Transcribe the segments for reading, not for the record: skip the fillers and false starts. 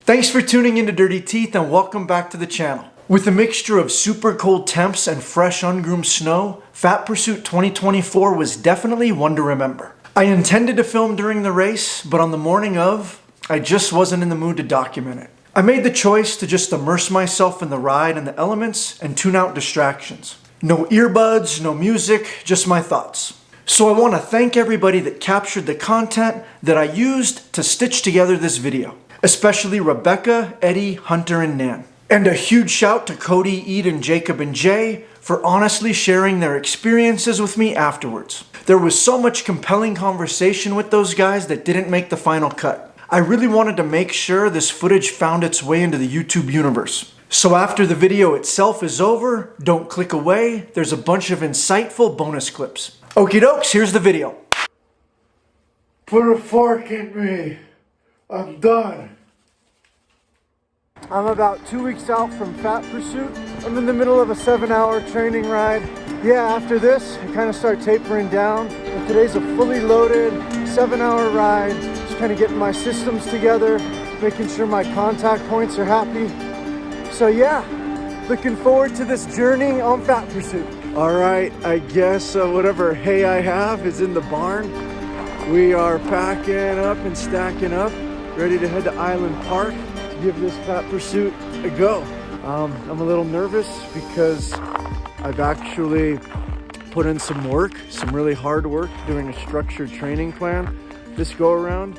Thanks for tuning into Dirty Teeth and welcome back to the channel. With a mixture of super cold temps and fresh ungroomed snow, Fat Pursuit 2024 was definitely one to remember. I intended to film during the race, but on the morning of, I just wasn't in the mood to document it. I made the choice to just immerse myself in the ride and the elements and tune out distractions. No earbuds, no music, just my thoughts. So I want to thank everybody that captured the content that I used to stitch together this video. Especially Rebecca, Eddie, Hunter, and Nan. And a huge shout to Cody, Eden, Jacob, and Jay for honestly sharing their experiences with me afterwards. There was so much compelling conversation with those guys that didn't make the final cut. I really wanted to make sure this footage found its way into the YouTube universe. So after the video itself is over, don't click away, there's a bunch of insightful bonus clips. Okie dokes, here's the video. Put a fork in me. I'm done. I'm about 2 weeks out from Fat Pursuit. I'm in the middle of a 7-hour training ride. Yeah, after this, I kind of start tapering down. And today's a fully loaded 7-hour ride. Just kind of getting my systems together, making sure my contact points are happy. So yeah, looking forward to this journey on Fat Pursuit. All right, I guess whatever hay I have is in the barn. We are packing up and stacking up, ready to head to Island Park to give this Fat Pursuit a go. I'm a little nervous because I've actually put in some work, some really hard work, doing a structured training plan this go around,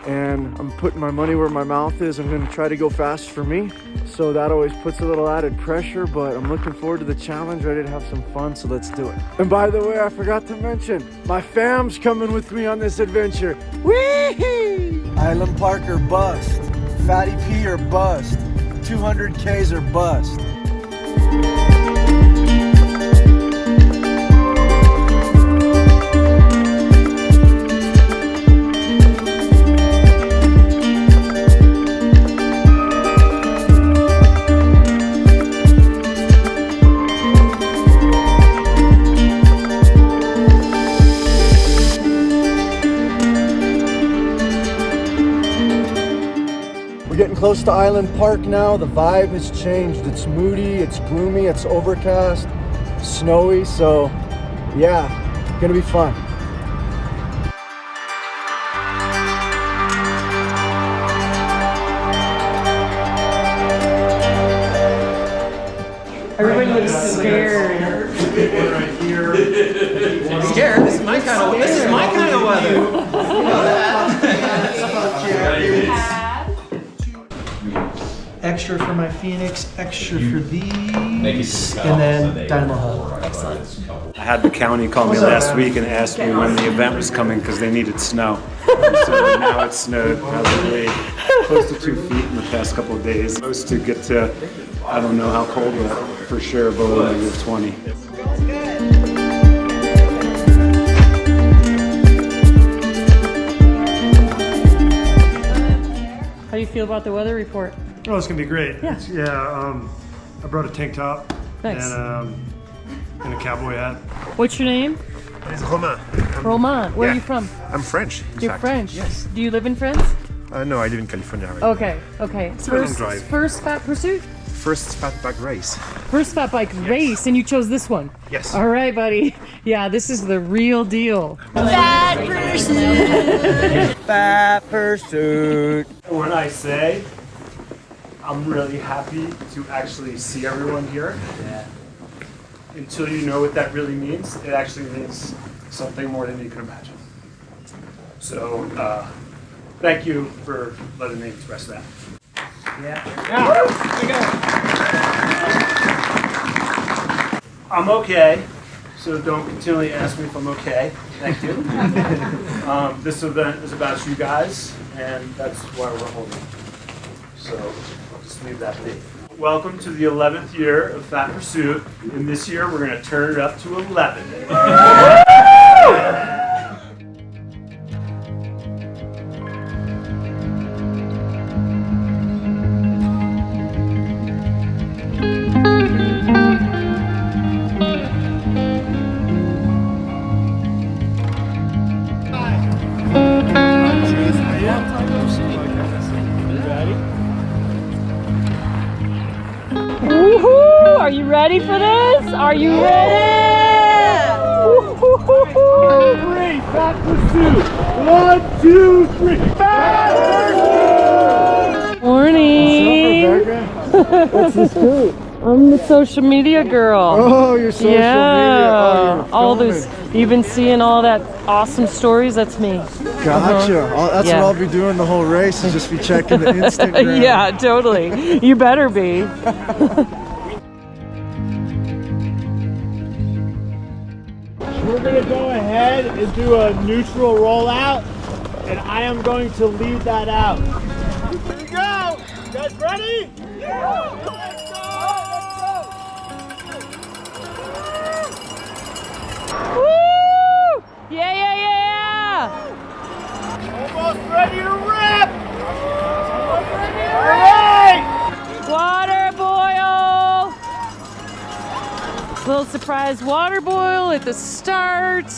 and I'm putting my money where my mouth is. I'm gonna try to go fast for me, so that always puts a little added pressure, but I'm looking forward to the challenge, ready to have some fun, so let's do it. And by the way, I forgot to mention, my fam's coming with me on this adventure. Whee! Island Park or bust, Fatty P or bust, 200Ks or bust. We're getting close to Island Park now. The vibe has changed. It's moody, it's gloomy, it's overcast, snowy, so yeah, gonna be fun. Everybody looks scared. Scared? This is my kind of weather. You know that. Extra for my Phoenix, extra for these, and then Dynamo Hub. Excellent. I had the county call me last week and asked me when the event was coming because they needed snow. So now it's snowed probably close to 2 feet in the past couple of days. Supposed to get to, I don't know how cold, but for sure below -20. How do you feel about the weather report? Oh, it's gonna be great. Yeah. I brought a tank top Nice. and a cowboy hat. What's your name? It's Romain. Romain. Where are yeah. you from? I'm French. In You're fact. French. Yes. Do you live in France? No, I live in California. Right Okay. Okay. It's a long drive. First Fat Pursuit. First fat bike race. First Fat Bike race, and you chose this one. Yes. All right, buddy. Yeah, this is the real deal. Fat Pursuit. When I say I'm really happy to actually see everyone here, until you know what that really means, it actually means something more than you can imagine. So, thank you for letting me express that. I'm okay, so don't continually ask me if I'm okay. Thank you. This event is about you guys, and that's why we're holding it. So I'll just leave that be. Welcome to the 11th year of Fat Pursuit, and this year we're going to turn it up to 11. you ready for this? Are you ready? Three, fat pursuit. 1, 2, 3. Fat pursuit! Morning. What's the scoop? I'm the social media girl. Oh, your social media. Oh, you're all filming. those. You've been seeing all that awesome stories. That's me. Gotcha. That's Yeah. what I'll be doing the whole race, is just be checking the Instagram. Yeah, totally. You better be. We're going to go ahead and do a neutral rollout, and I am going to lead that out. Here we go! You guys ready? Yeah! Let's go! Woo! Yeah, yeah, yeah! Almost ready to rip! Almost ready to rip! All right! Water boil! Little surprise water boil at the start.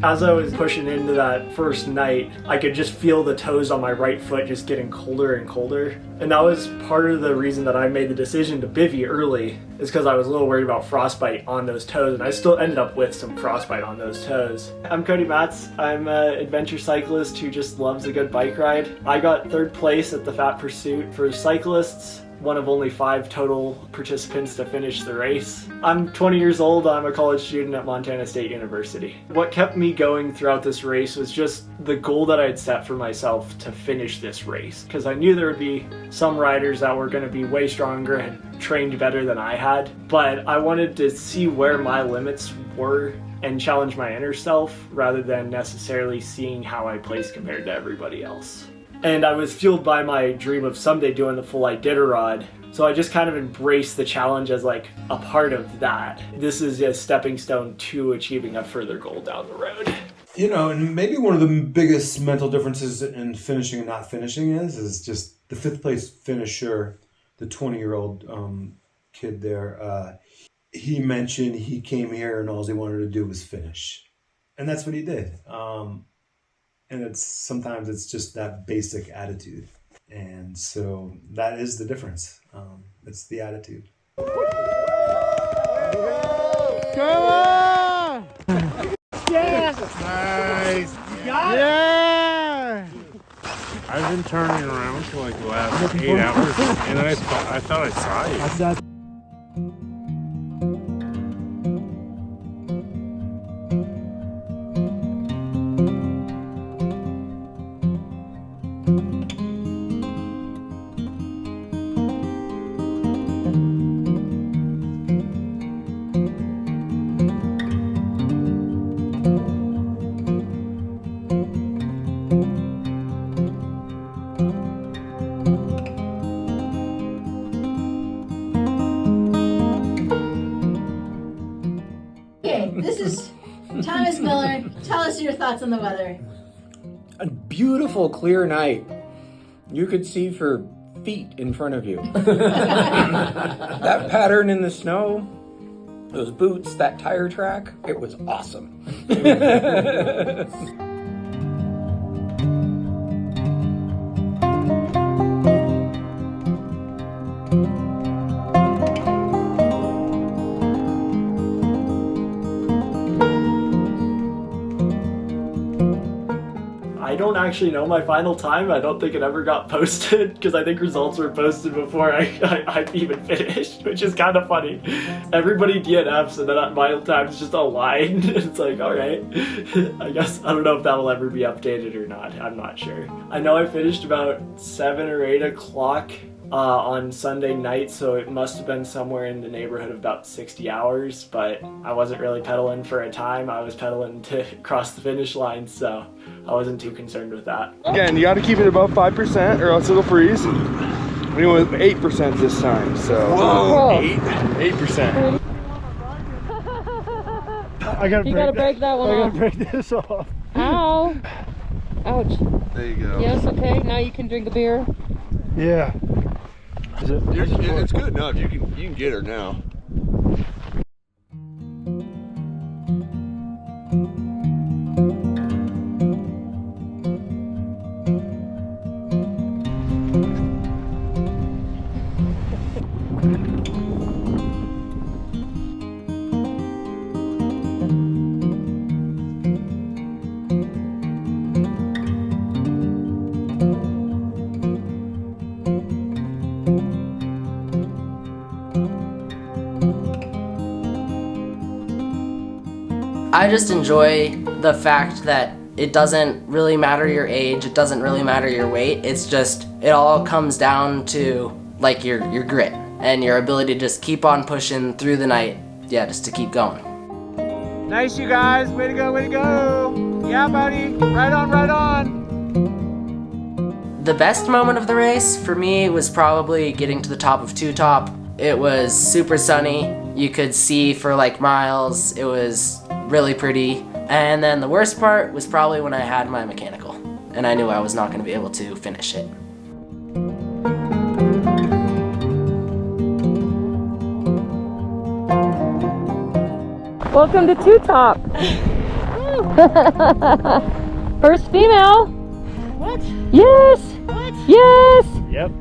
As I was pushing into that first night, I could just feel the toes on my right foot just getting colder and colder. And that was part of the reason that I made the decision to bivvy early, is because I was a little worried about frostbite on those toes, and I still ended up with some frostbite on those toes. I'm Cody Matz. I'm an adventure cyclist who just loves a good bike ride. I got 3rd place at the Fat Pursuit for cyclists, one of only 5 total participants to finish the race. I'm 20 years old. I'm a college student at Montana State University. What kept me going throughout this race was just the goal that I had set for myself to finish this race, because I knew there would be some riders that were going to be way stronger, had trained better than I had, but I wanted to see where my limits were and challenge my inner self rather than necessarily seeing how I placed compared to everybody else. And I was fueled by my dream of someday doing the full Iditarod, so I just kind of embraced the challenge as like a part of that. This is a stepping stone to achieving a further goal down the road. You know, and maybe one of the biggest mental differences in finishing and not finishing is just the 5th place finisher, the 20-year-old kid there. He mentioned he came here and all he wanted to do was finish. And that's what he did. And sometimes it's just that basic attitude. And so that is the difference. It's the attitude. Come on! Yeah! Nice. You got it? Yeah! I've been turning around for like the last 8 hours, and I thought I saw you. Okay, this is Thomas Miller. Tell us your thoughts on the weather. A beautiful, clear night. You could see for feet in front of you. That pattern in the snow, those boots, that tire track, it was awesome. I don't actually know my final time. I don't think it ever got posted because I think results were posted before I even finished, which is kind of funny. Everybody DNFs and then my time's just a line. It's like, all right, I guess, I don't know if that'll ever be updated or not. I'm not sure. I know I finished about 7 or 8 o'clock on Sunday night, so it must have been somewhere in the neighborhood of about 60 hours, but I wasn't really pedaling for a time. I was pedaling to cross the finish line, so I wasn't too concerned with that. Again, you got to keep it above 5% or else it'll freeze. We went with 8% this time, so. Whoa. 8%. You gotta break that one off. I gotta break this off. Ow. Ouch. There you go. Yes, okay, now you can drink a beer. Yeah. Is it? It's good enough. You can get her now. I just enjoy the fact that it doesn't really matter your age, it doesn't really matter your weight, it's just, it all comes down to like your grit and your ability to just keep on pushing through the night, yeah, just to keep going. Nice, you guys. Way to go, way to go. Yeah, buddy. Right on, right on. The best moment of the race for me was probably getting to the top of Two Top. It was super sunny. You could see for like miles. It was really pretty. And then the worst part was probably when I had my mechanical and I knew I was not going to be able to finish it. Welcome to Two Top. First female. What? Yes. What? Yes. Yep.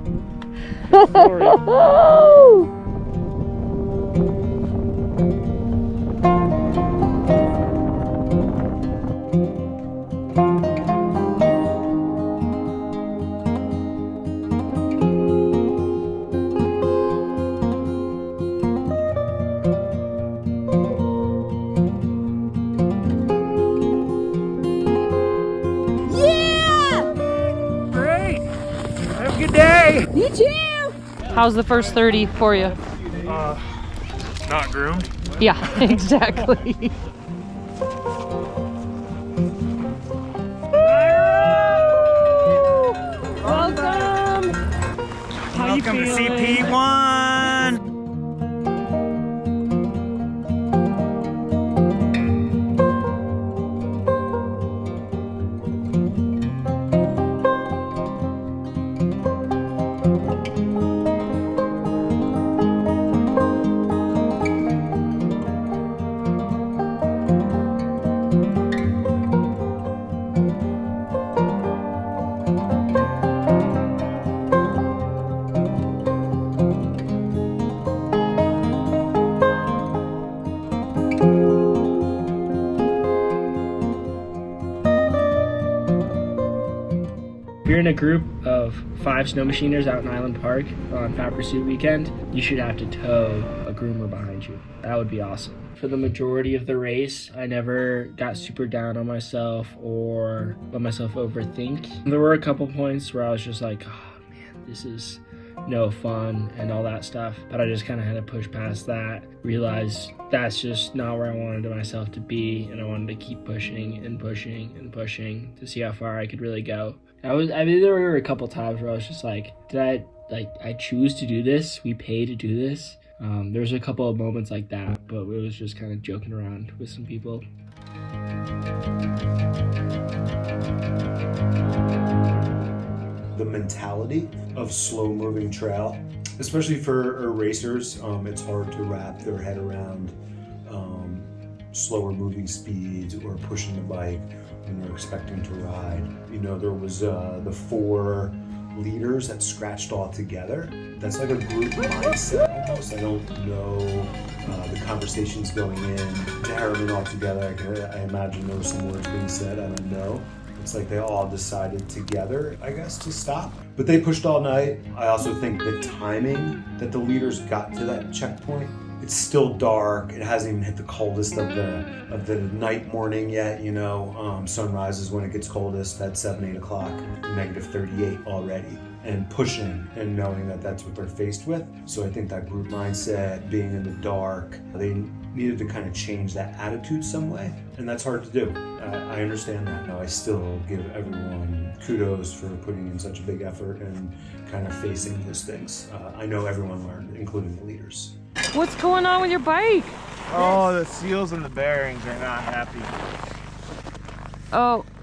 You too! How's the first 30 for you? Not groomed. Yeah, exactly. Welcome! How you Welcome to feeling? CP1. If you're in a group of 5 snow machiners out in Island Park on Fat Pursuit weekend, you should have to tow a groomer behind you. That would be awesome. For the majority of the race, I never got super down on myself or let myself overthink. There were a couple points where I was just like, oh man, this is no fun and all that stuff. But I just kind of had to push past that, realize that's just not where I wanted myself to be, and I wanted to keep pushing and pushing and pushing to see how far I could really go. There were a couple times where I was just like, did I choose to do this? We pay to do this? There's a couple of moments like that, but it was just kind of joking around with some people. The mentality of slow-moving trail, especially for racers, it's hard to wrap their head around slower moving speeds or pushing the bike when you're expecting to ride. You know, there was the 4 leaders that scratched all together. That's like a group mindset almost. I don't know the conversations going in to Harriman all together. I imagine there were some words being said, I don't know. It's like they all decided together, I guess, to stop. But they pushed all night. I also think the timing that the leaders got to that checkpoint, it's still dark. It hasn't even hit the coldest of the night morning yet, you know. Sunrise is when it gets coldest at 7, 8 o'clock, -38 already. and pushing and knowing that that's what they're faced with. So I think that group mindset, being in the dark, they needed to kind of change that attitude some way. And that's hard to do. I understand that. Now I still give everyone kudos for putting in such a big effort and kind of facing those things. I know everyone learned, including the leaders. What's going on with your bike? Oh, the seals and the bearings are not happy.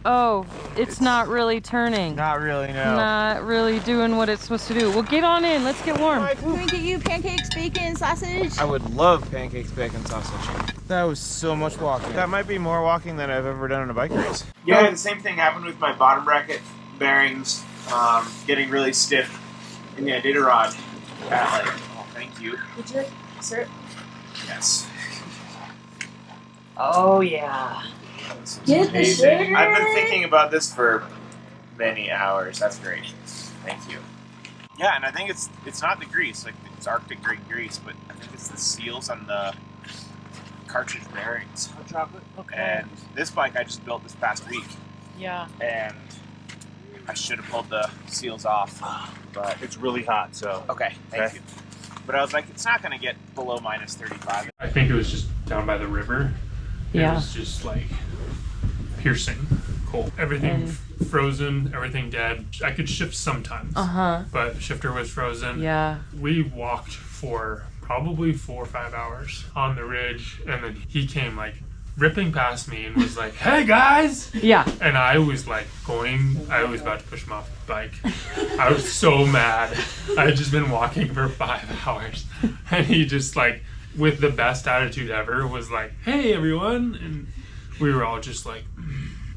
Oh, it's not really turning. Not really, no. Not really doing what it's supposed to do. Well, get on in. Let's get warm. Can we get you pancakes, bacon, sausage? I would love pancakes, bacon, sausage. That was so much walking. That might be more walking than I've ever done in a bike race. Yeah, the same thing happened with my bottom bracket bearings, getting really stiff in the Iditarod. Oh, thank you. Would you like syrup? Yes. Oh, yeah. Get the sugar. I've been thinking about this for many hours. That's great. Thank you. Yeah, and I think it's not the grease, like it's Arctic grade grease, but I think it's the seals on the cartridge bearings. Hot chocolate. Okay. And this bike I just built this past week. Yeah. And I should have pulled the seals off, but It's really hot, so. okay, thank you. But I was like, it's not going to get below minus 35. I think it was just down by the river. Yeah. It was just like piercing cold. Everything frozen, everything dead. I could shift sometimes, but the shifter was frozen. Yeah. We walked for probably 4 or 5 hours on the ridge, and then he came like ripping past me and was like, "Hey guys!" Yeah. And I was like I was about to push him off the bike. I was so mad. I had just been walking for 5 hours, and he just like, with the best attitude ever, was like, "Hey everyone," and we were all just like,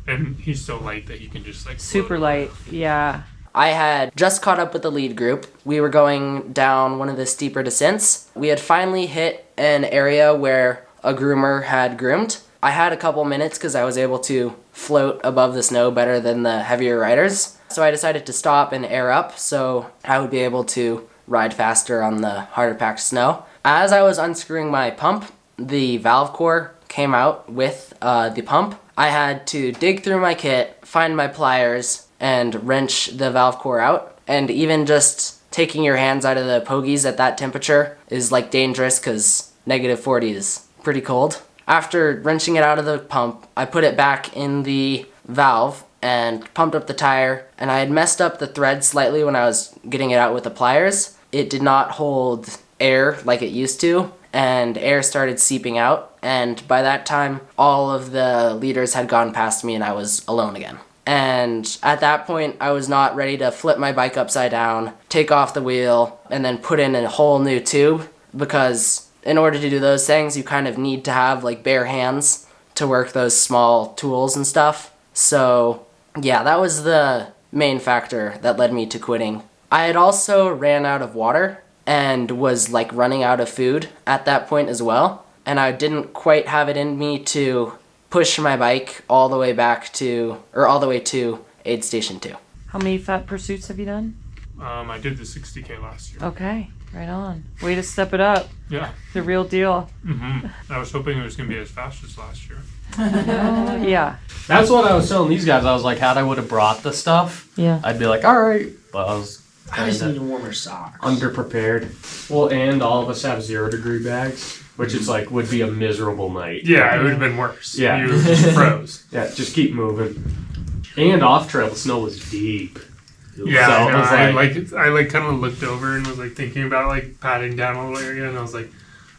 and he's so light that he can just like Super light. Yeah. I had just caught up with the lead group. We were going down one of the steeper descents. We had finally hit an area where a groomer had groomed. I had a couple minutes because I was able to float above the snow better than the heavier riders. So I decided to stop and air up so I would be able to ride faster on the harder packed snow. As I was unscrewing my pump, the valve core came out with the pump. I had to dig through my kit, find my pliers, and wrench the valve core out. And even just taking your hands out of the pogies at that temperature is like dangerous because -40 is pretty cold. After wrenching it out of the pump, I put it back in the valve and pumped up the tire, and I had messed up the thread slightly when I was getting it out with the pliers. It did not hold air like it used to, and air started seeping out, and by that time all of the leaders had gone past me and I was alone again. And at that point I was not ready to flip my bike upside down, take off the wheel, and then put in a whole new tube, because in order to do those things you kind of need to have like bare hands to work those small tools and stuff. So yeah, that was the main factor that led me to quitting. I had also ran out of water and was like running out of food at that point as well, and I didn't quite have it in me to push my bike all the way to aid station 2. How many fat pursuits have you done? I did the 60K last year. Okay, right on. Way to step it up. Yeah. The real deal. I was hoping it was going to be as fast as last year. Yeah. That's what I was telling these guys. I was like, had I would have brought the stuff, Yeah. I'd be like, all right. But I just need warmer socks. Underprepared. Well, and all of us have 0-degree bags, which is like would be a miserable night. Yeah, it would have been worse. Yeah, You just froze. Yeah, just keep moving. And off trail, the snow was deep. Yeah, So I it know. was I kind of looked over and was like thinking about like patting down a little area, and I was like,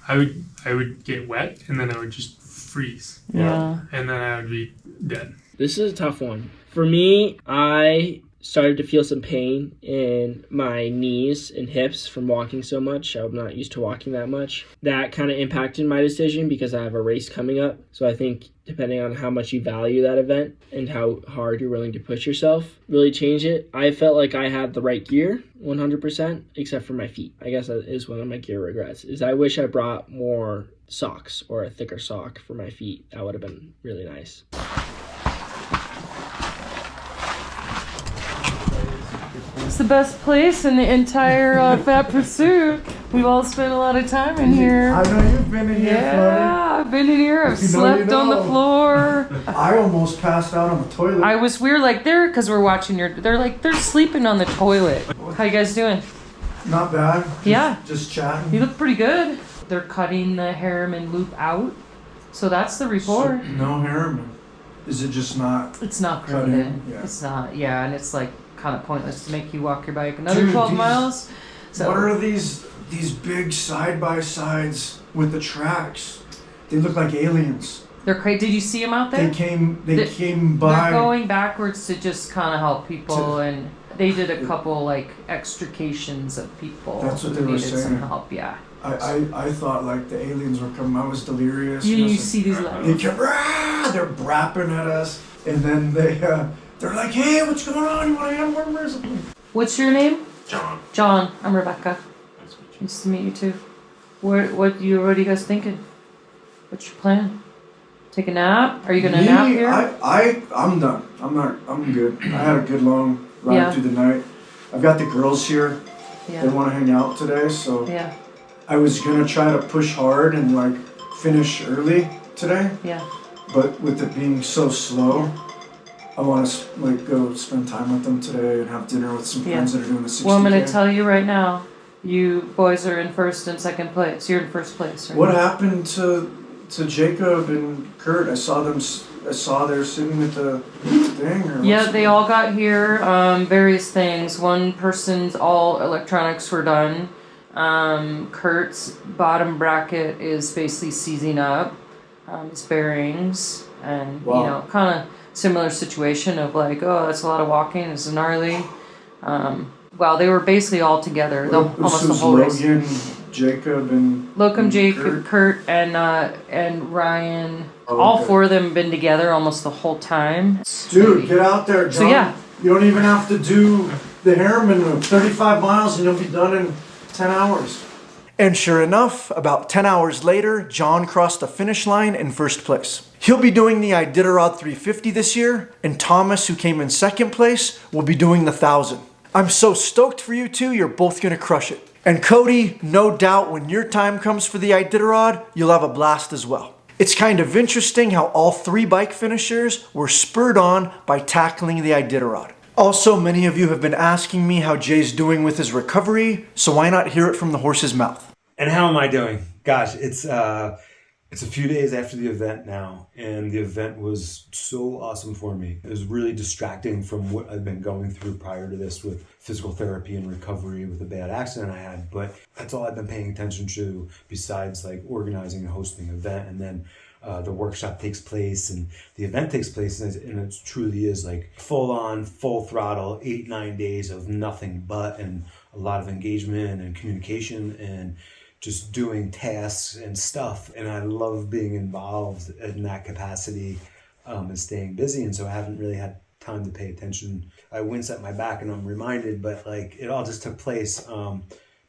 I would get wet and then I would just freeze. Yeah. And then I would be dead. This is a tough one. For me, I started to feel some pain in my knees and hips from walking so much. I'm not used to walking that much. That kind of impacted my decision because I have a race coming up. So I think depending on how much you value that event and how hard you're willing to push yourself, really change it. I felt like I had the right gear 100%, except for my feet. I guess that is one of my gear regrets, is I wish I brought more socks or a thicker sock for my feet. That would have been really nice. It's the best place in the entire Fat Pursuit. We've all spent a lot of time in here. I know you've been in here, Yeah, I've been in here. I've slept on the floor. I almost passed out on the toilet. We were like, because we're watching they're sleeping on the toilet. How you guys doing? Not bad. Yeah. Just chatting. You look pretty good. They're cutting the Harriman loop out. So that's the report. No Harriman. Is it just not? It's not cut coded. in? Yeah. It's not. Yeah, and it's like kind of pointless to make you walk your bike another Dude, 12 these- miles. So What are these big side by sides with the tracks? They look like aliens. they're crazy. Did you see them out there? They came They- came by. They're going backwards to just kind of help people, and they did a couple like extrications of people That's what who they were needed some saying. help. Yeah. I thought like the aliens were coming. I was delirious. You know, see these They lights. kept, they're brapping at us, and then they're like, "Hey, what's going on? You want a hamburger or something?" What's your name? John. John. I'm Rebecca. Nice to meet you too. What are you guys thinking? What's your plan? Take a nap? Are you gonna nap here? I'm done. I'm good. I had a good long ride Yeah. through the night. I've got the girls here. Yeah. They want to hang out today, so Yeah. I was gonna try to push hard and like finish early today. Yeah. But with it being so slow, I want to like go spend time with them today and have dinner with some friends that are doing the 60K. Well, I'm gonna tell you right now. You boys are in first and second place. You're in first place. Right? What happened to Jacob and Kurt? I saw they're sitting at the thing. Or Yeah, what's- they all got here. Various things. One person's all electronics were done. Kurt's bottom bracket is basically seizing up. His bearings, and Wow. you know, kind of similar situation of like, oh, that's a lot of walking. It's gnarly. Well, they were basically all together, almost the whole race. Logan, Jacob, and Locum, Jake, Kurt. Kurt, and Ryan. Oh, all okay. four of them have been together almost the whole time. Dude, get out there, John. So yeah. You don't even have to do the Harriman route. 35 miles and you'll be done in 10 hours. And sure enough, about 10 hours later, John crossed the finish line in first place. He'll be doing the Iditarod 350 this year, and Thomas, who came in second place, will be doing the 1,000. I'm so stoked for you two, you're both gonna crush it. And Cody, no doubt when your time comes for the Iditarod, you'll have a blast as well. It's kind of interesting how all three bike finishers were spurred on by tackling the Iditarod. Also, many of you have been asking me how Jay's doing with his recovery, so why not hear it from the horse's mouth? And how am I doing? Gosh, it's a few days after the event now, and the event was so awesome for me. It was really distracting from what I've been going through prior to this with physical therapy and recovery with a bad accident I had. But that's all I've been paying attention to besides like organizing and hosting an event. And then the workshop takes place and the event takes place, and it truly is like full on, full throttle, 8-9 days of nothing but, and a lot of engagement and communication and just doing tasks and stuff. And I love being involved in that capacity and staying busy. And so I haven't really had time to pay attention. I wince at my back and I'm reminded, but like it all just took place.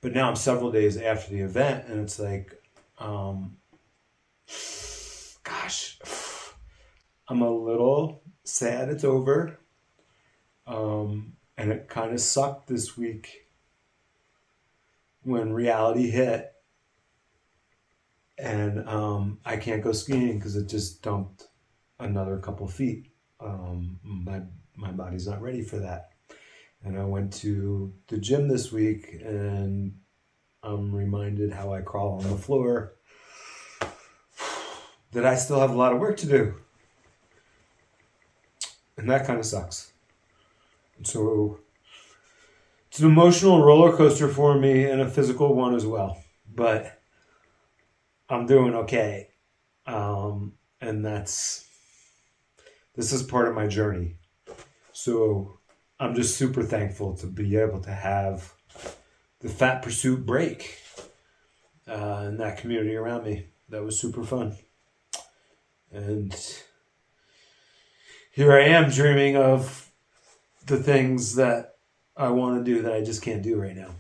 But now I'm several days after the event, and it's like, gosh, I'm a little sad it's over. And it kind of sucked this week when reality hit. And I can't go skiing because it just dumped another couple feet. My body's not ready for that. And I went to the gym this week, and I'm reminded how I crawl on the floor, that I still have a lot of work to do. And that kind of sucks. So it's an emotional roller coaster for me and a physical one as well. But I'm doing okay. And this is part of my journey. So I'm just super thankful to be able to have the Fat Pursuit break and that community around me. That was super fun. And here I am dreaming of the things that I want to do that I just can't do right now.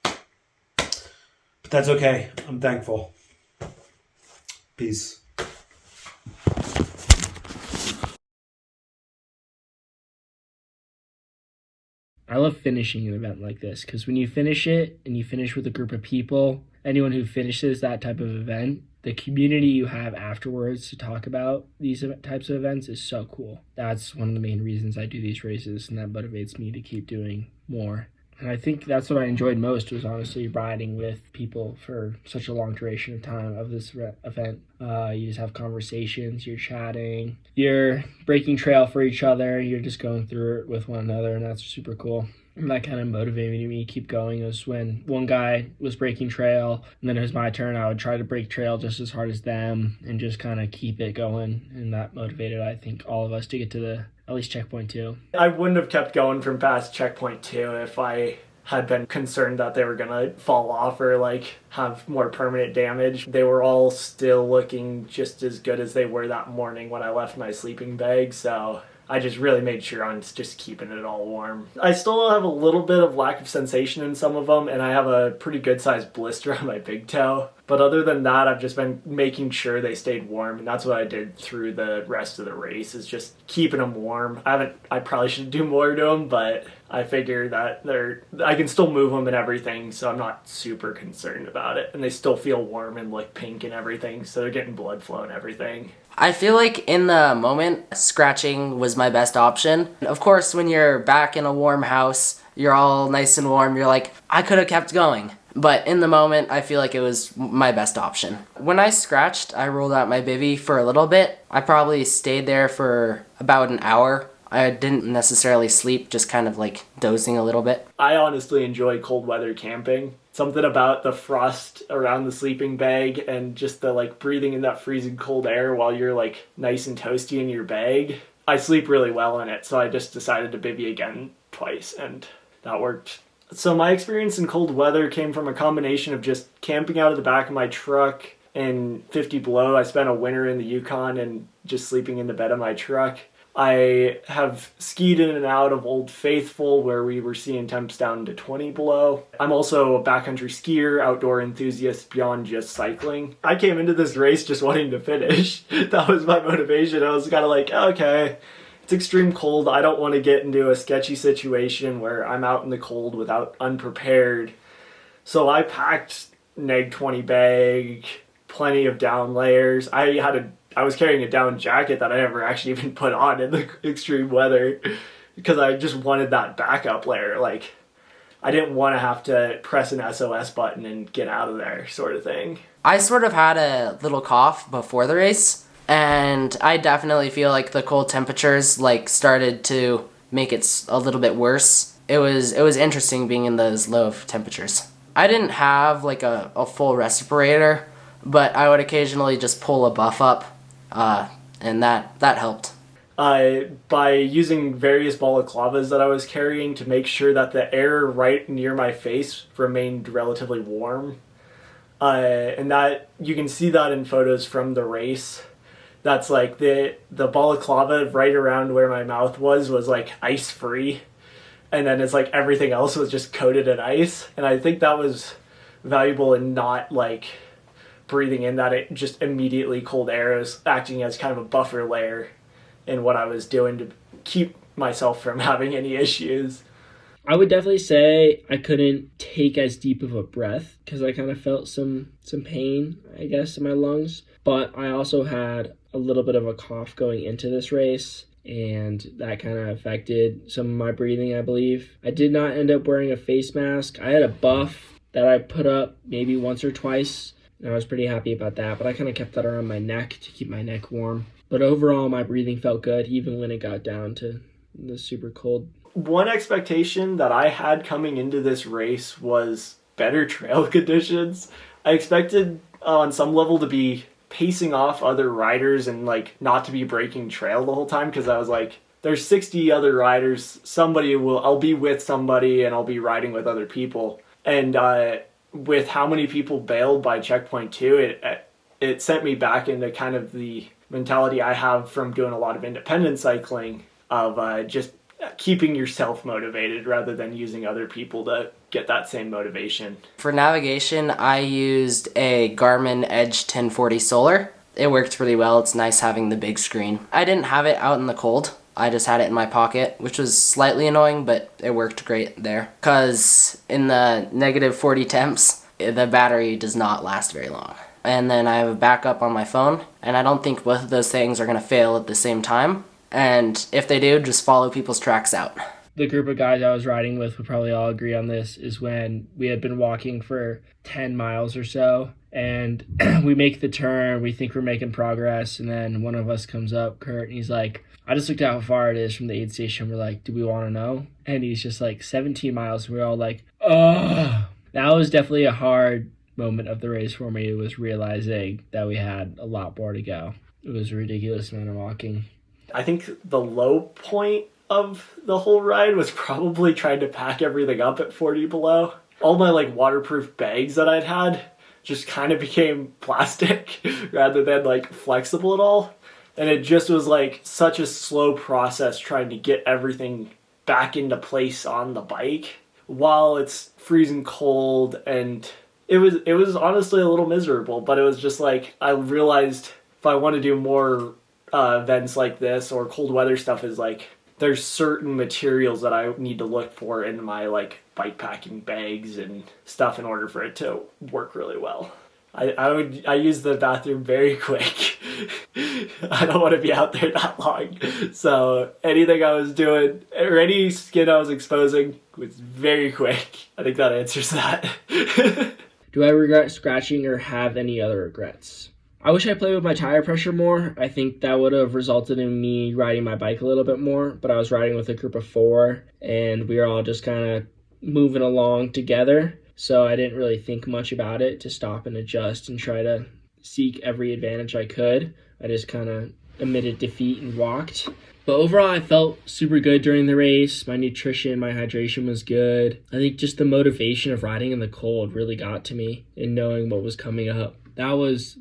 But that's okay. I'm thankful. Peace. I love finishing an event like this because when you finish it and you finish with a group of people, anyone who finishes that type of event, the community you have afterwards to talk about these types of events is so cool. That's one of the main reasons I do these races, and that motivates me to keep doing more. And I think that's what I enjoyed most was honestly riding with people for such a long duration of time of this event. You just have conversations, you're chatting, you're breaking trail for each other, you're just going through it with one another, and that's super cool. And that kind of motivated me to keep going. It was when one guy was breaking trail, and then it was my turn. I would try to break trail just as hard as them and just kind of keep it going. And that motivated, I think, all of us to get to at least checkpoint 2. I wouldn't have kept going from past checkpoint 2 if I had been concerned that they were going to fall off or have more permanent damage. They were all still looking just as good as they were that morning when I left my sleeping bag, so I just really made sure on just keeping it all warm. I still have a little bit of lack of sensation in some of them, and I have a pretty good sized blister on my big toe. But other than that, I've just been making sure they stayed warm, and that's what I did through the rest of the race, is just keeping them warm. I probably should do more to them, but I figure that I can still move them and everything, so I'm not super concerned about it. And they still feel warm and like pink and everything, so they're getting blood flow and everything. I feel like in the moment, scratching was my best option. Of course, when you're back in a warm house, you're all nice and warm, you're like, I could have kept going. But in the moment, I feel like it was my best option. When I scratched, I rolled out my bivvy for a little bit. I probably stayed there for about an hour. I didn't necessarily sleep, just kind of like dozing a little bit. I honestly enjoy cold weather camping. Something about the frost around the sleeping bag and just the breathing in that freezing cold air while you're nice and toasty in your bag. I sleep really well in it, so I just decided to bivvy again twice, and that worked. So my experience in cold weather came from a combination of just camping out of the back of my truck in 50 below. I spent a winter in the Yukon and just sleeping in the bed of my truck. I have skied in and out of Old Faithful where we were seeing temps down to 20 below. I'm also a backcountry skier, outdoor enthusiast beyond just cycling. I came into this race just wanting to finish. That was my motivation. I was kind of like, okay, it's extreme cold. I don't want to get into a sketchy situation where I'm out in the cold without unprepared. So I packed neg 20 bag, plenty of down layers. I was carrying a down jacket that I never actually even put on in the extreme weather because I just wanted that backup layer. I didn't want to have to press an SOS button and get out of there sort of thing. I sort of had a little cough before the race, and I definitely feel like the cold temperatures started to make it a little bit worse. It was interesting being in those low temperatures. I didn't have a full respirator, but I would occasionally just pull a buff up. And that helped. By using various balaclavas that I was carrying to make sure that the air right near my face remained relatively warm. And that you can see that in photos from the race. That's the balaclava right around where my mouth was ice free. And then it's everything else was just coated in ice. And I think that was valuable in not breathing in that it just immediately cold air is acting as kind of a buffer layer in what I was doing to keep myself from having any issues. I would definitely say I couldn't take as deep of a breath because I kind of felt some pain, I guess, in my lungs. But I also had a little bit of a cough going into this race, and that kind of affected some of my breathing, I believe. I did not end up wearing a face mask. I had a buff that I put up maybe once or twice, and I was pretty happy about that, but I kind of kept that around my neck to keep my neck warm. But overall, my breathing felt good, even when it got down to the super cold. One expectation that I had coming into this race was better trail conditions. I expected on some level to be pacing off other riders and not to be breaking trail the whole time, because I was there's 60 other riders. I'll be with somebody and I'll be riding with other people. And with how many people bailed by checkpoint 2, it sent me back into kind of the mentality I have from doing a lot of independent cycling of just keeping yourself motivated rather than using other people to get that same motivation. For navigation, I used a Garmin Edge 1040 Solar. It worked really well. It's nice having the big screen. I didn't have it out in the cold, I just had it in my pocket, which was slightly annoying, but it worked great there. Because in the -40 temps, the battery does not last very long. And then I have a backup on my phone, and I don't think both of those things are going to fail at the same time. And if they do, just follow people's tracks out. The group of guys I was riding with would probably all agree on this, is when we had been walking for 10 miles or so, and we make the turn, we think we're making progress, and then one of us comes up, Kurt, and he's like, I just looked at how far it is from the aid station. We're like, do we want to know? And he's just like, 17 miles. We're all like, oh. That was definitely a hard moment of the race for me. It was realizing that we had a lot more to go. It was a ridiculous amount of walking. I think the low point of the whole ride was probably trying to pack everything up at 40 below. All my like waterproof bags that I'd had just kind of became plastic rather than like flexible at all. And it just was like such a slow process trying to get everything back into place on the bike while it's freezing cold. And it was honestly a little miserable, but it was just like, I realized if I want to do more events like this or cold weather stuff, is like, there's certain materials that I need to look for in my like bike packing bags and stuff in order for it to work really well. I use the bathroom very quick. I don't want to be out there that long. So anything I was doing or any skin I was exposing was very quick. I think that answers that. Do I regret scratching or have any other regrets? I wish I played with my tire pressure more. I think that would have resulted in me riding my bike a little bit more, but I was riding with a group of 4 and we were all just kind of moving along together. So I didn't really think much about it to stop and adjust and try to seek every advantage I could. I just kind of admitted defeat and walked. But overall, I felt super good during the race. My nutrition, my hydration was good. I think just the motivation of riding in the cold really got to me and knowing what was coming up. That was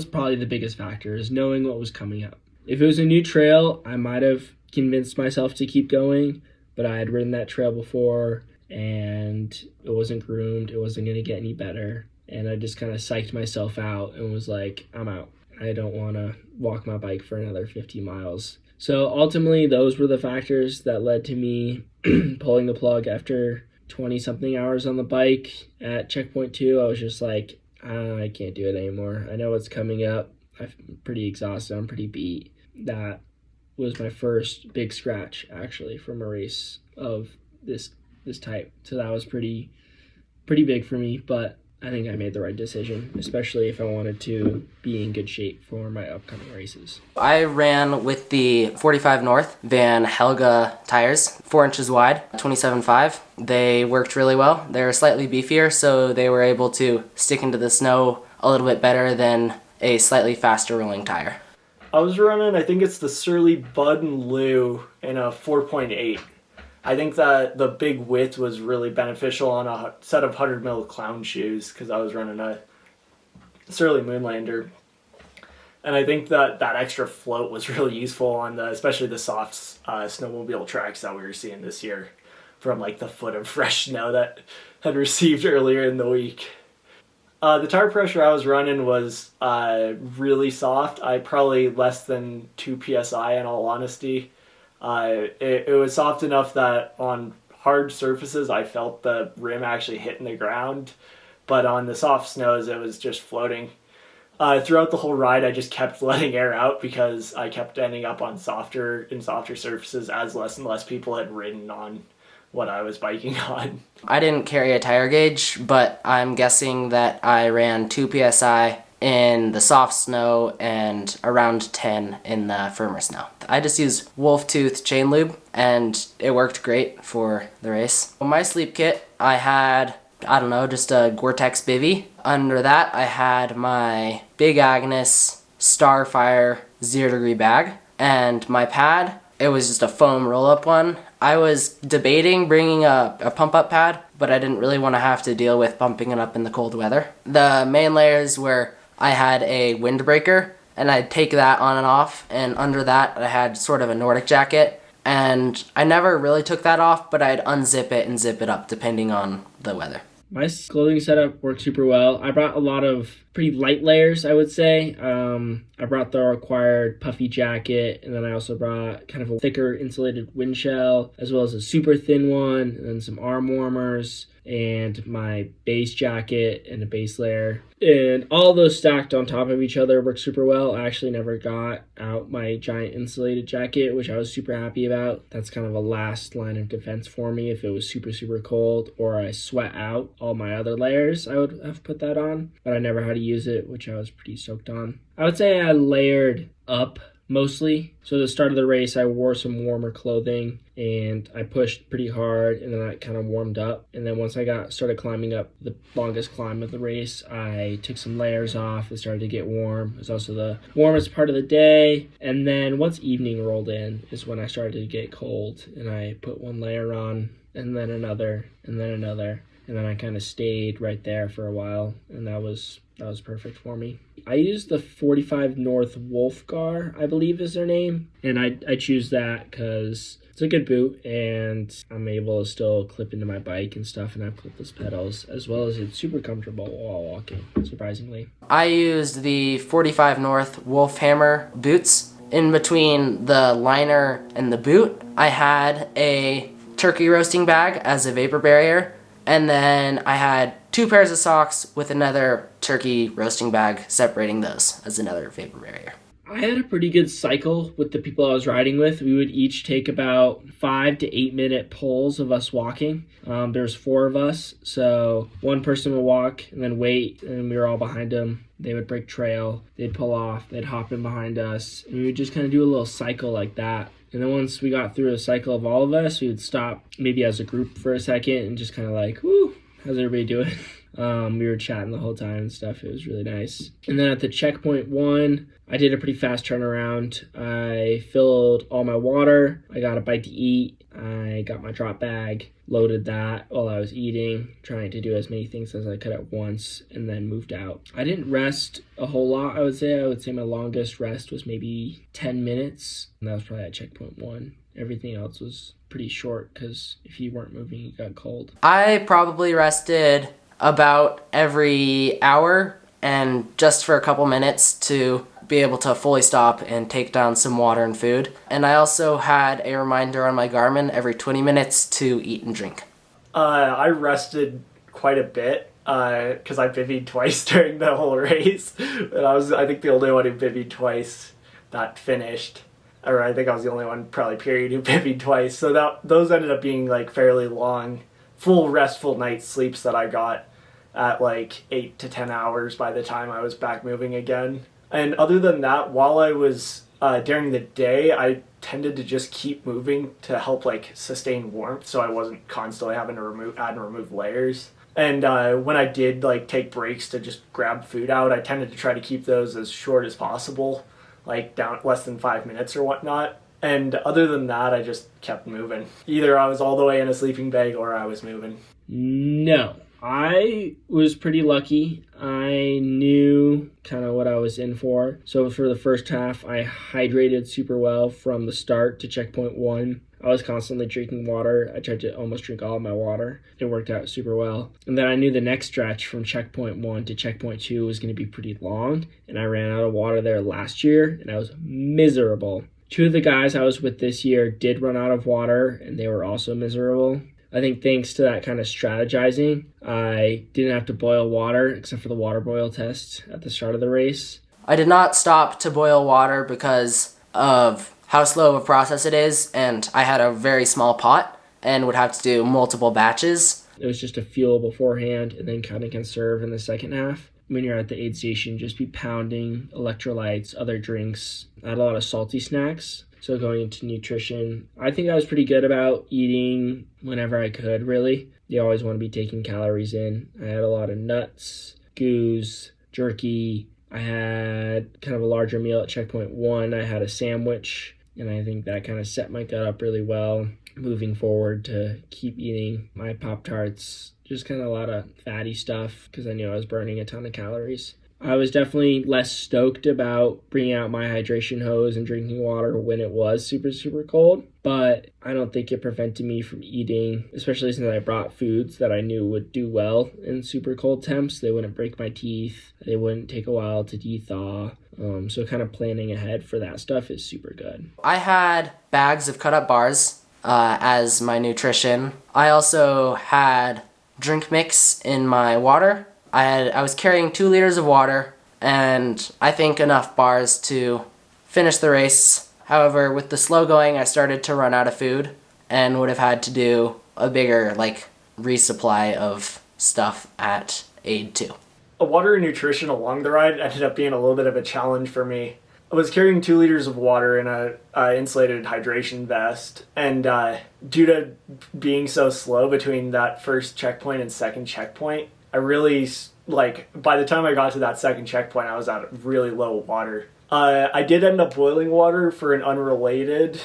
probably the biggest factor, is knowing what was coming up. If it was a new trail, I might have convinced myself to keep going, but I had ridden that trail before and it wasn't groomed. It wasn't going to get any better. And I just kind of psyched myself out and was like, I'm out. I don't want to walk my bike for another 50 miles. So ultimately, those were the factors that led to me pulling the plug after 20-something hours on the bike. At checkpoint 2, I was just like, I can't do it anymore. I know what's coming up. I'm pretty exhausted. I'm pretty beat. That was my first big scratch, actually, from a race of this type. So that was pretty big for me, but I think I made the right decision, especially if I wanted to be in good shape for my upcoming races. I ran with the 45 North Van Helga tires, 4 inches wide, 27.5. They worked really well. They're slightly beefier, so they were able to stick into the snow a little bit better than a slightly faster rolling tire. I was running, I think it's the Surly Bud and Lou in a 4.8. I think that the big width was really beneficial on a set of 100 mil clown shoes because I was running a Surly Moonlander. And I think that that extra float was really useful on especially the soft snowmobile tracks that we were seeing this year from like the foot of fresh snow that had received earlier in the week. The tire pressure I was running was really soft. I probably less than 2 PSI in all honesty. It was soft enough that on hard surfaces I felt the rim actually hitting the ground, but on the soft snows it was just floating. Throughout the whole ride I just kept letting air out because I kept ending up on softer surfaces as less and less people had ridden on what I was biking on. I didn't carry a tire gauge, but I'm guessing that I ran 2 PSI in the soft snow and around 10 in the firmer snow. I just used wolf tooth chain lube and it worked great for the race. On my sleep kit, I had, just a Gore-Tex bivy. Under that, I had my Big Agnes Starfire 0 degree bag, and my pad, it was just a foam roll-up one. I was debating bringing a pump-up pad, but I didn't really want to have to deal with pumping it up in the cold weather. The main layers were, I had a windbreaker, and I'd take that on and off, and under that I had sort of a Nordic jacket, and I never really took that off, but I'd unzip it and zip it up depending on the weather. My clothing setup worked super well. I brought a lot of pretty light layers, I would say. I brought the required puffy jacket, and then I also brought kind of a thicker insulated wind shell, as well as a super thin one, and then some arm warmers, and my base jacket and a base layer. And all those stacked on top of each other worked super well. I actually never got out my giant insulated jacket, which I was super happy about. That's kind of a last line of defense for me if it was super, super cold or I sweat out all my other layers. I would have put that on, but I never had to use it, which I was pretty stoked on. I would say I layered up mostly. So at the start of the race, I wore some warmer clothing and I pushed pretty hard, and then I kind of warmed up. And then once I started climbing up the longest climb of the race, I took some layers off. It started to get warm. It was also the warmest part of the day. And then once evening rolled in is when I started to get cold, and I put one layer on and then another and then another. And then I kind of stayed right there for a while, and that was perfect for me. I used the 45 North Wolfgar, I believe is their name, and I choose that because it's a good boot, and I'm able to still clip into my bike and stuff, and I have clipless pedals, as well as it's super comfortable while walking, surprisingly. I used the 45 North Wolfhammer boots. In between the liner and the boot, I had a turkey roasting bag as a vapor barrier, and then I had 2 pairs of socks with another turkey roasting bag separating those as another vapor barrier. I had a pretty good cycle with the people I was riding with. We would each take about 5 to 8 minute pulls of us walking. There's 4 of us, so one person would walk and then wait, and we were all behind them. They would break trail, they'd pull off, they'd hop in behind us, and we would just kind of do a little cycle like that. And then once we got through a cycle of all of us, we would stop maybe as a group for a second and just kind of like, woo, how's everybody doing? We were chatting the whole time and stuff. It was really nice. And then at the checkpoint 1, I did a pretty fast turnaround. I filled all my water. I got a bite to eat. I got my drop bag, loaded that while I was eating, trying to do as many things as I could at once, and then moved out. I didn't rest a whole lot, I would say. I would say my longest rest was maybe 10 minutes, and that was probably at checkpoint 1. Everything else was pretty short because if you weren't moving, you got cold. I probably rested about every hour and just for a couple minutes to be able to fully stop and take down some water and food. And I also had a reminder on my Garmin every 20 minutes to eat and drink. I rested quite a bit because I bivvied twice during the whole race. And I think, the only one who bivvied twice that finished. Or I think I was the only one, probably period, who bivvied twice. So those ended up being like fairly long, full restful night sleeps that I got at like 8 to 10 hours by the time I was back moving again. And other than that, while I was during the day, I tended to just keep moving to help like sustain warmth, so I wasn't constantly having to add and remove layers. And when I did like take breaks to just grab food out, I tended to try to keep those as short as possible, like down less than 5 minutes or whatnot. And other than that, I just kept moving. Either I was all the way in a sleeping bag or I was moving. No. I was pretty lucky. I knew kind of what I was in for. So for the first half, I hydrated super well from the start to checkpoint 1. I was constantly drinking water. I tried to almost drink all of my water. It worked out super well. And then I knew the next stretch from checkpoint 1 to checkpoint 2 was going to be pretty long. And I ran out of water there last year, and I was miserable. 2 of the guys I was with this year did run out of water, and they were also miserable. I think thanks to that kind of strategizing, I didn't have to boil water except for the water boil test at the start of the race. I did not stop to boil water because of how slow of a process it is, and I had a very small pot and would have to do multiple batches. It was just a fuel beforehand and then kind of conserve in the second half. When you're at the aid station, just be pounding electrolytes, other drinks. I had a lot of salty snacks. So going into nutrition, I think I was pretty good about eating whenever I could, really. You always want to be taking calories in. I had a lot of nuts, goos, jerky. I had kind of a larger meal at checkpoint 1. I had a sandwich, and I think that kind of set my gut up really well moving forward to keep eating my Pop-Tarts. Just kind of a lot of fatty stuff because I knew I was burning a ton of calories. I was definitely less stoked about bringing out my hydration hose and drinking water when it was super, super cold, but I don't think it prevented me from eating, especially since I brought foods that I knew would do well in super cold temps. They wouldn't break my teeth. They wouldn't take a while to de-thaw. So kind of planning ahead for that stuff is super good. I had bags of cut up bars as my nutrition. I also had drink mix in my water. I was carrying 2 liters of water and I think enough bars to finish the race. However, with the slow going, I started to run out of food and would have had to do a bigger resupply of stuff at aid 2. Water and nutrition along the ride ended up being a little bit of a challenge for me. I was carrying 2 liters of water in a insulated hydration vest, and due to being so slow between that first checkpoint and second checkpoint, I really, by the time I got to that second checkpoint, I was at really low water. I did end up boiling water for an unrelated,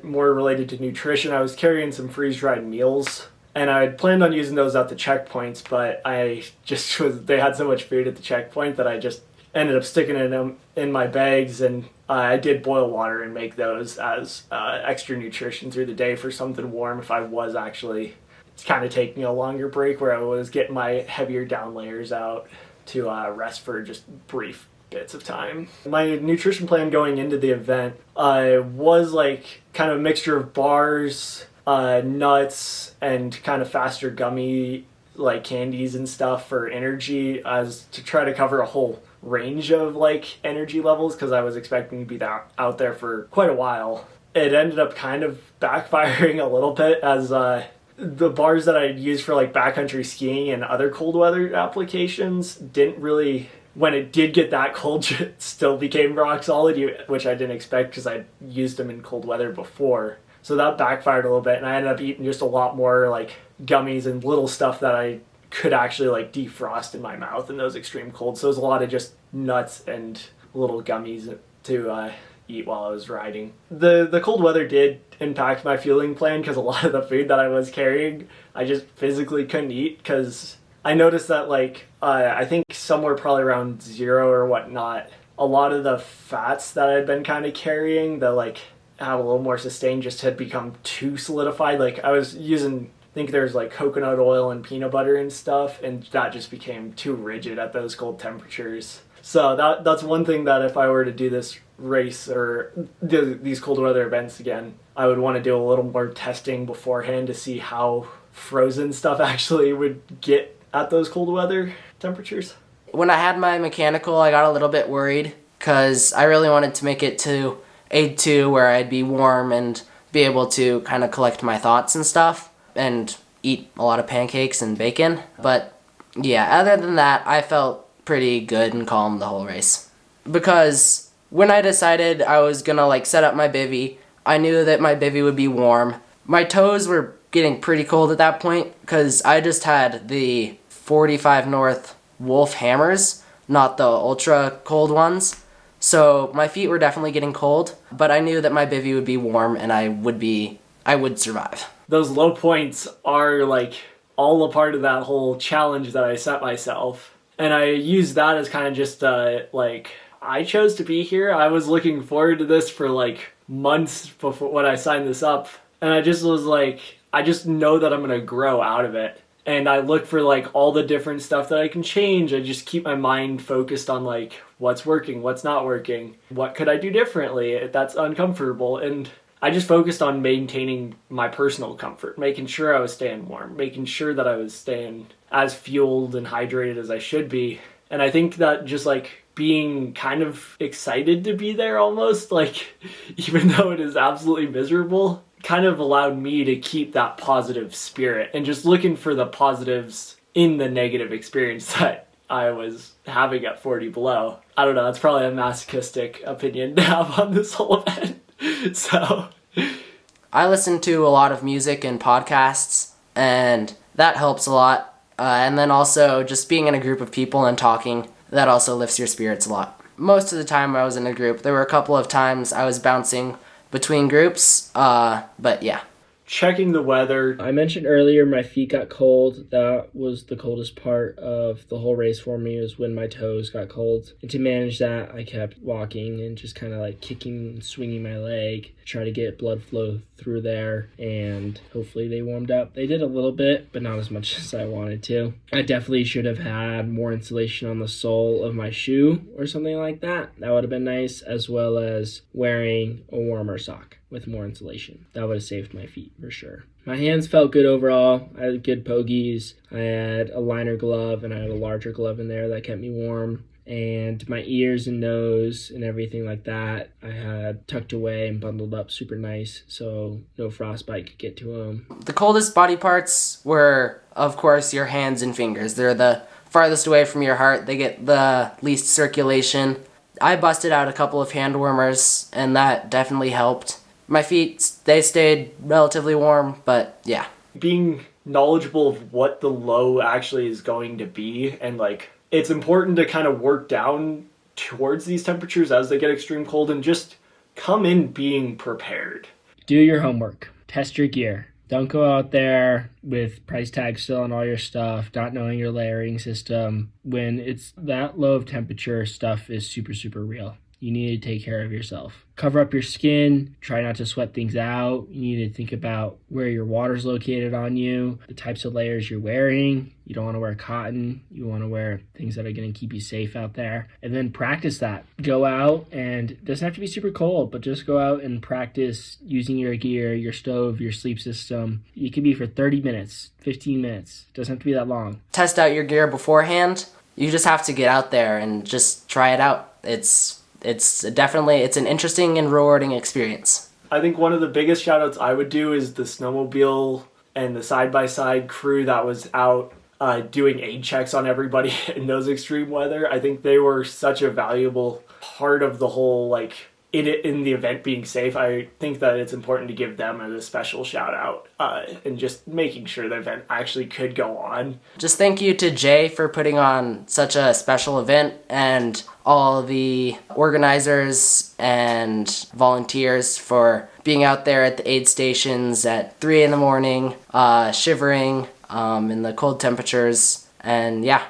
more related to nutrition. I was carrying some freeze-dried meals, and I had planned on using those at the checkpoints, but they had so much food at the checkpoint that I just ended up sticking them in my bags, and I did boil water and make those as extra nutrition through the day for something warm if I was actually kind of taking a longer break where I was getting my heavier down layers out to rest for just brief bits of time. My nutrition plan going into the event was kind of a mixture of bars, nuts, and kind of faster gummy candies and stuff for energy, as to try to cover a whole range of energy levels, because I was expecting to be out there for quite a while. It ended up kind of backfiring a little bit, as the bars that I'd used for backcountry skiing and other cold weather applications didn't really, when it did get that cold, it still became rock solid, which I didn't expect because I'd used them in cold weather before. So that backfired a little bit, and I ended up eating just a lot more gummies and little stuff that I could actually defrost in my mouth in those extreme colds. So it was a lot of just nuts and little gummies to eat while I was riding. The cold weather did impact my fueling plan, because a lot of the food that I was carrying I just physically couldn't eat, because I noticed that I think somewhere probably around 0 or whatnot, a lot of the fats that I'd been kind of carrying that have a little more sustain just had become too solidified. I was using, I think there's coconut oil and peanut butter and stuff, and that just became too rigid at those cold temperatures. So that's one thing that if I were to do this race or these cold weather events again, I would want to do a little more testing beforehand to see how frozen stuff actually would get at those cold weather temperatures. When I had my mechanical, I got a little bit worried because I really wanted to make it to aid 2 where I'd be warm and be able to kind of collect my thoughts and stuff and eat a lot of pancakes and bacon. But yeah, other than that, I felt pretty good and calm the whole race. Because when I decided I was gonna set up my bivvy, I knew that my bivvy would be warm. My toes were getting pretty cold at that point because I just had the 45 North Wolf hammers, not the ultra cold ones. So my feet were definitely getting cold, but I knew that my bivvy would be warm and I would survive. Those low points are all a part of that whole challenge that I set myself. And I used that as kind of just I chose to be here. I was looking forward to this for months before when I signed this up. And I just was I just know that I'm going to grow out of it. And I look for all the different stuff that I can change. I just keep my mind focused on what's working, what's not working, what could I do differently if that's uncomfortable. And I just focused on maintaining my personal comfort, making sure I was staying warm, making sure that I was staying as fueled and hydrated as I should be. And I think that just being kind of excited to be there almost, even though it is absolutely miserable, kind of allowed me to keep that positive spirit and just looking for the positives in the negative experience that I was having at 40 below. I don't know, that's probably a masochistic opinion to have on this whole event. So I listen to a lot of music and podcasts, and that helps a lot. And then also just being in a group of people and talking, that also lifts your spirits a lot. Most of the time I was in a group. There were a couple of times I was bouncing between groups, but yeah. checking the weather. I mentioned earlier my feet got cold. That was the coldest part of the whole race for me, was when my toes got cold. And to manage that, I kept walking and just kind of like kicking and swinging my leg, try to get blood flow through there, and hopefully they warmed up. They did a little bit, but not as much as I wanted to. I definitely should have had more insulation on the sole of my shoe or something like that. That would have been nice, as well as wearing a warmer sock with more insulation. That would have saved my feet for sure. My hands felt good overall. I had good pogies. I had a liner glove and I had a larger glove in there that kept me warm. And my ears and nose and everything like that, I had tucked away and bundled up super nice, so no frostbite could get to them. The coldest body parts were, of course, your hands and fingers. They're the farthest away from your heart. They get the least circulation. I busted out a couple of hand warmers, and that definitely helped. My feet, they stayed relatively warm, but yeah. Being knowledgeable of what the low actually is going to be, and like, it's important to kind of work down towards these temperatures as they get extreme cold and just come in being prepared. Do your homework. Test your gear. Don't go out there with price tags still on all your stuff, not knowing your layering system. When it's that low of temperature, stuff is super, super real. You need to take care of yourself. Cover up your skin. Try not to sweat things out. You need to think about where your water's located on you, the types of layers you're wearing. You don't want to wear cotton. You want to wear things that are going to keep you safe out there. And then practice that. Go out, and it doesn't have to be super cold, but just go out and practice using your gear, your stove, your sleep system. It could be for 30 minutes, 15 minutes. It doesn't have to be that long. Test out your gear beforehand. You just have to get out there and just try it out. It's an interesting and rewarding experience. I think one of the biggest shout outs I would do is the snowmobile and the side-by-side crew that was out doing aid checks on everybody in those extreme weather. I think they were such a valuable part of the whole, like, in the event being safe. I think that it's important to give them a special shout out and just making sure the event actually could go on. Just thank you to Jay for putting on such a special event, and all the organizers and volunteers for being out there at the aid stations at 3 a.m, shivering in the cold temperatures, and yeah.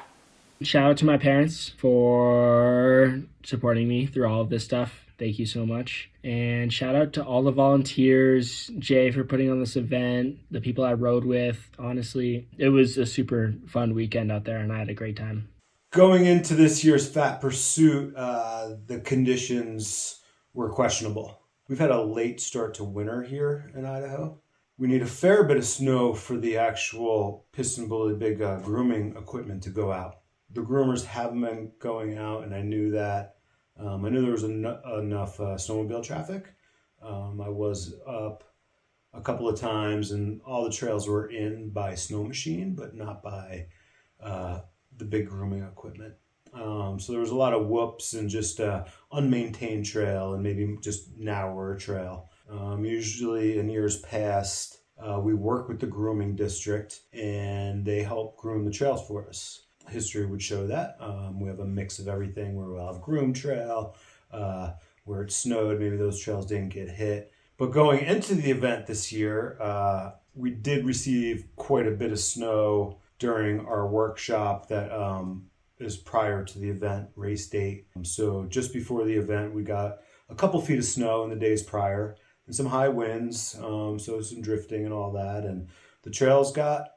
Shout out to my parents for supporting me through all of this stuff. Thank you so much. And shout out to all the volunteers, Jay for putting on this event, the people I rode with. Honestly, it was a super fun weekend out there, and I had a great time. Going into this year's Fat Pursuit, the conditions were questionable. We've had a late start to winter here in Idaho. We need a fair bit of snow for the actual piston bully big grooming equipment to go out. The groomers haven't been going out, and I knew that. I knew there was enough snowmobile traffic. I was up a couple of times, and all the trails were in by snow machine, but not by the big grooming equipment. So there was a lot of whoops and just unmaintained trail and maybe just narrower trail. Usually in years past, we work with the grooming district and they help groom the trails for us. History would show that. We have a mix of everything where we'll have groom trail, where it snowed, maybe those trails didn't get hit. But going into the event this year, we did receive quite a bit of snow during our workshop that is prior to the event race date. So just before the event, we got a couple feet of snow in the days prior and some high winds, so some drifting and all that. And the trails got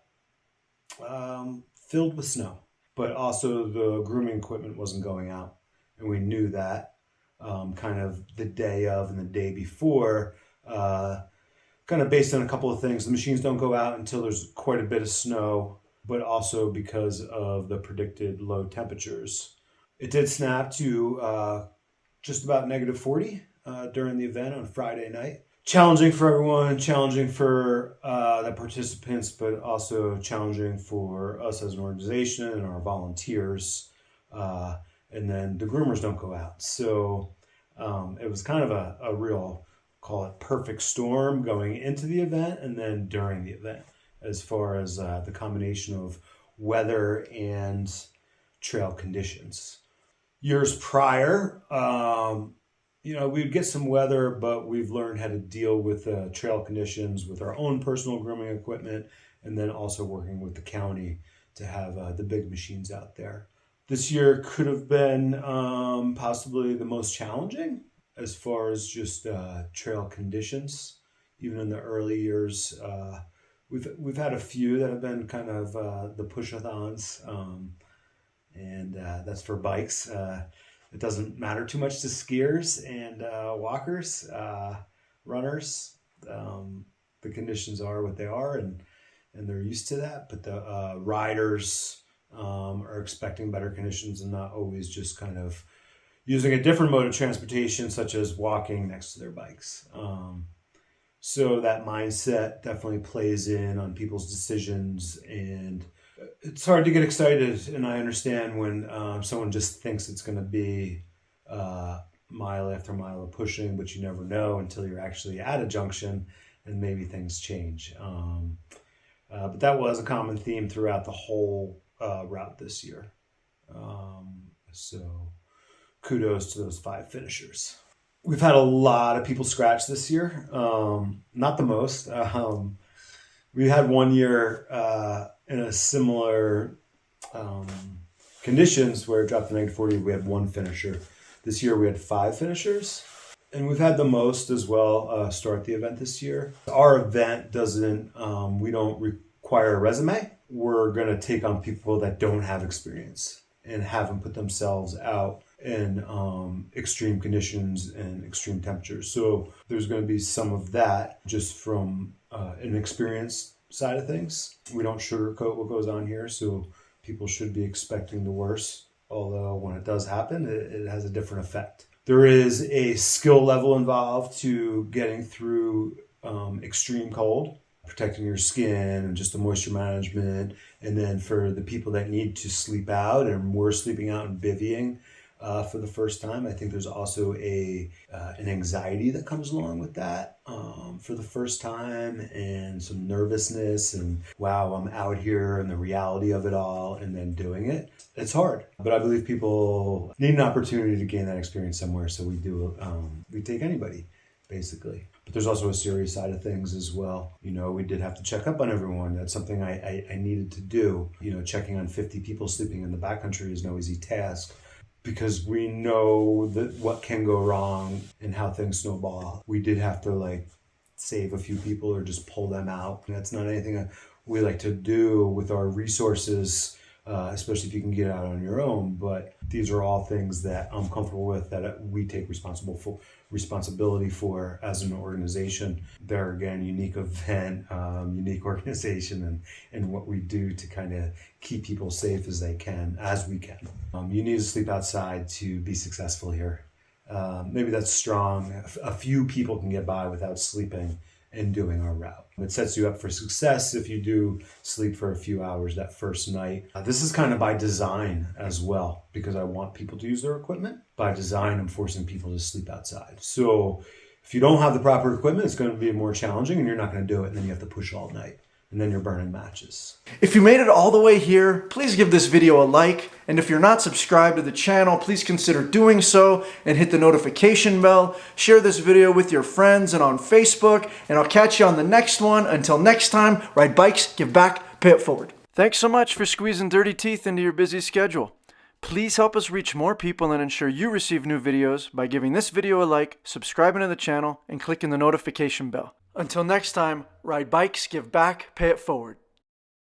filled with snow. But also the grooming equipment wasn't going out. And we knew that kind of the day of and the day before, kind of based on a couple of things. The machines don't go out until there's quite a bit of snow, but also because of the predicted low temperatures. It did snap to just about -40 during the event on Friday night. Challenging for everyone, challenging for the participants, but also challenging for us as an organization and our volunteers. And then the groomers don't go out. So it was kind of a real, call it perfect storm going into the event and then during the event, as far as the combination of weather and trail conditions. Years prior, we'd get some weather, but we've learned how to deal with trail conditions with our own personal grooming equipment, and then also working with the county to have the big machines out there. This year could have been possibly the most challenging as far as just trail conditions. Even in the early years, we've had a few that have been kind of the push-a-thons, and that's for bikes. It doesn't matter too much to skiers and walkers, runners. The conditions are what they are, and they're used to that. But the riders are expecting better conditions and not always just kind of using a different mode of transportation, such as walking next to their bikes. So that mindset definitely plays in on people's decisions, and it's hard to get excited. And I understand when someone just thinks it's going to be mile after mile of pushing, but you never know until you're actually at a junction and maybe things change. But that was a common theme throughout the whole route this year. So kudos to those 5 finishers. We've had a lot of people scratch this year. Not the most. We had one year in a similar conditions where it dropped to -40. We had 1 finisher. This year we had 5 finishers. And we've had the most as well start the event this year. Our event doesn't, we don't require a resume. We're going to take on people that don't have experience and have them put themselves out in extreme conditions and extreme temperatures. So there's going to be some of that just from an experience side of things. We don't sugarcoat what goes on here, so people should be expecting the worst. Although when it does happen, it has a different effect. There is a skill level involved to getting through extreme cold, protecting your skin and just the moisture management. And then for the people that need to sleep out, and we're sleeping out and bivvying for the first time, I think there's also an anxiety that comes along with that for the first time, and some nervousness, and wow, I'm out here and the reality of it all, and then doing it. It's hard, but I believe people need an opportunity to gain that experience somewhere. So we take anybody, basically. But there's also a serious side of things as well. We did have to check up on everyone. That's something I needed to do. Checking on 50 people sleeping in the backcountry is no easy task, because we know that what can go wrong and how things snowball. We did have to save a few people or just pull them out. And that's not anything we like to do with our resources, especially if you can get out on your own. But these are all things that I'm comfortable with, that we take responsibility for as an organization. They're, again, unique event, unique organization, and what we do to kind of keep people safe as we can. You need to sleep outside to be successful here. Maybe that's strong. A few people can get by without sleeping and doing our route. It sets you up for success if you do sleep for a few hours that first night. This is kind of by design as well, because I want people to use their equipment. By design, I'm forcing people to sleep outside. So if you don't have the proper equipment, it's going to be more challenging, and you're not going to do it, and then you have to push all night. And then you're burning matches. If you made it all the way here, please give this video a like. And if you're not subscribed to the channel, please consider doing so and hit the notification bell. Share this video with your friends and on Facebook. And I'll catch you on the next one. Until next time, ride bikes, give back, pay it forward. Thanks so much for squeezing dirty teeth into your busy schedule. Please help us reach more people and ensure you receive new videos by giving this video a like, subscribing to the channel, and clicking the notification bell. Until next time, ride bikes, give back, pay it forward.